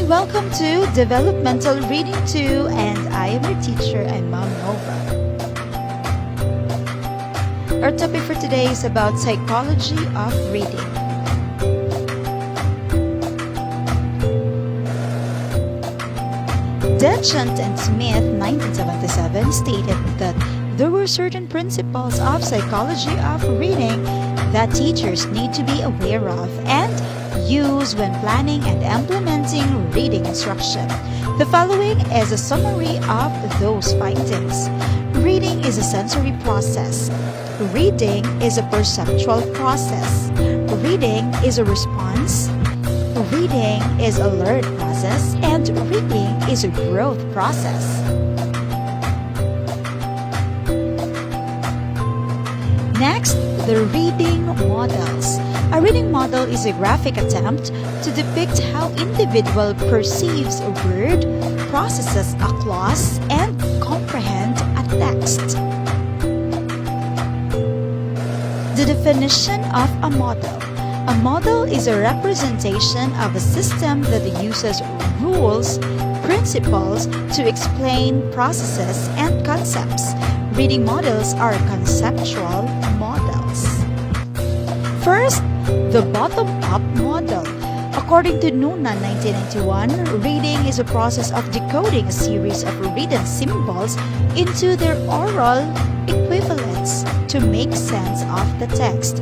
welcome to Developmental Reading 2, and I am your teacher, I'm Ma'am Nova. Our topic for today is about psychology of reading. Deschant and Smith, 1977, stated that there were certain principles of psychology of reading that teachers need to be aware of and use when planning and implementing reading instruction. The following is a summary of those findings. Reading is a sensory process. Reading is a perceptual process. Reading is a response. Reading is a learned process, and reading is a growth process. Next, the reading models. A reading model is a graphic attempt to depict how individual perceives a word, processes a clause, and comprehend a text. The definition of a model. A model is a representation of a system that uses rules, principles to explain processes and concepts. Reading models are conceptual models. First, the bottom-up model. According to Nuna, 1991, reading is a process of decoding a series of written symbols into their oral equivalents to make sense of the text.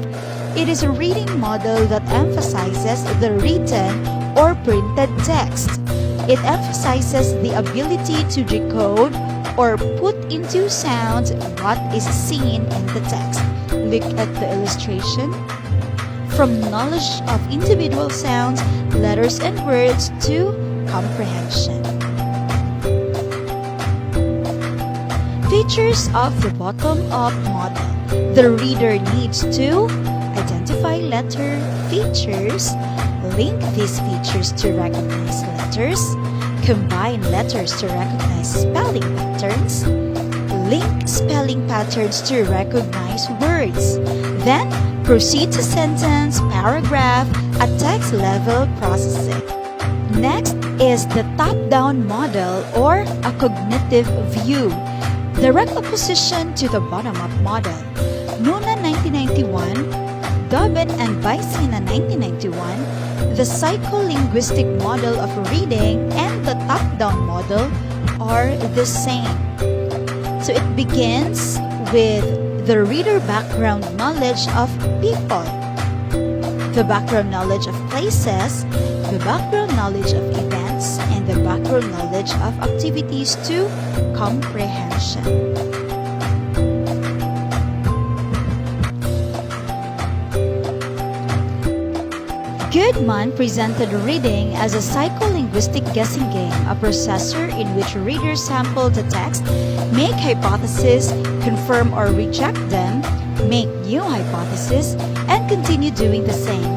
It is a reading model that emphasizes the written or printed text. It emphasizes the ability to decode or put into sounds what is seen in the text. Look at the illustration. From knowledge of individual sounds, letters, and words to comprehension. Features of the bottom-up model. The reader needs to identify letter features, link these features to recognize letters, combine letters to recognize spelling patterns, link spelling patterns to recognize words, then proceed to sentence, paragraph, at text level processing. Next is the top-down model or a cognitive view, direct opposition to the bottom-up model. Nuna, 1991, Dobbin and Vicina, 1991, the psycholinguistic model of reading and the top-down model are the same. So it begins with the reader background knowledge of people, the background knowledge of places, the background knowledge of events, and the background knowledge of activities to comprehension. Goodman presented reading as a psycholinguistic guessing game, a processor in which readers sample the text, make hypotheses, confirm or reject them, make new hypotheses, and continue doing the same.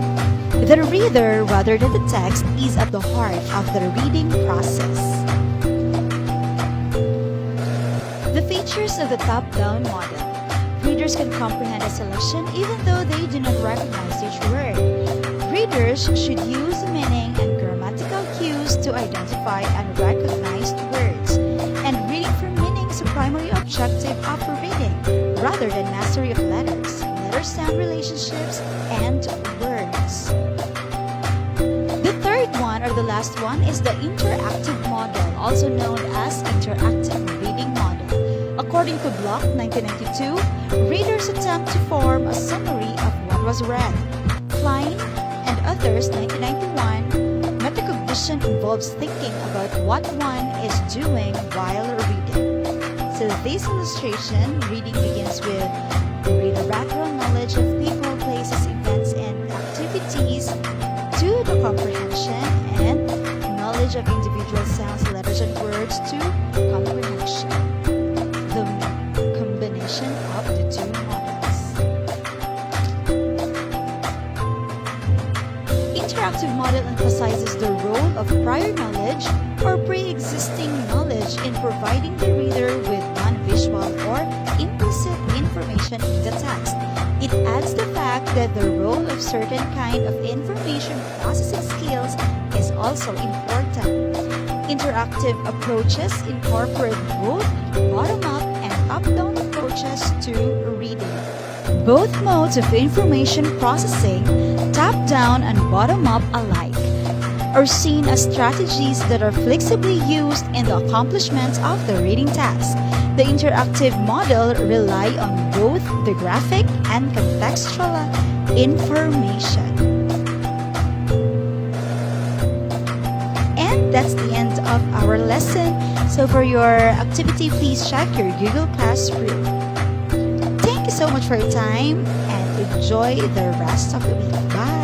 The reader, rather than the text, is at the heart of the reading process. The features of the top-down model. Readers can comprehend a selection even though they do not recognize each word. Readers should use meaning and grammatical cues to identify unrecognized words, and reading for meaning is a primary objective of reading, rather than mastery of letters, letter-sound relationships, and words. The third one, or the last one, is the interactive model, also known as interactive reading model. According to Block, 1992, readers attempt to form a summary of what was read. Klein and others, 1991, metacognition involves thinking about what one is doing while reading. So this illustration, reading begins with reader background knowledge of people, places, events, and activities to the comprehension, and knowledge of individual sounds, letters, and words to comprehension. The combination of the two models. Interactive model emphasizes the role of prior knowledge or pre-existing knowledge in providing the reader with non-visual or implicit information in the text. It adds the fact that the role of certain kind of information processing skills is also important. Interactive approaches incorporate both bottom-up and top-down approaches to reading. Both modes of information processing, top-down and bottom-up alike, are seen as strategies that are flexibly used in the accomplishment of the reading task. The interactive model rely on both the graphic and contextual information. And that's the end of our lesson. So for your activity, please check your Google Classroom. Thank you so much for your time and enjoy the rest of the week. Bye!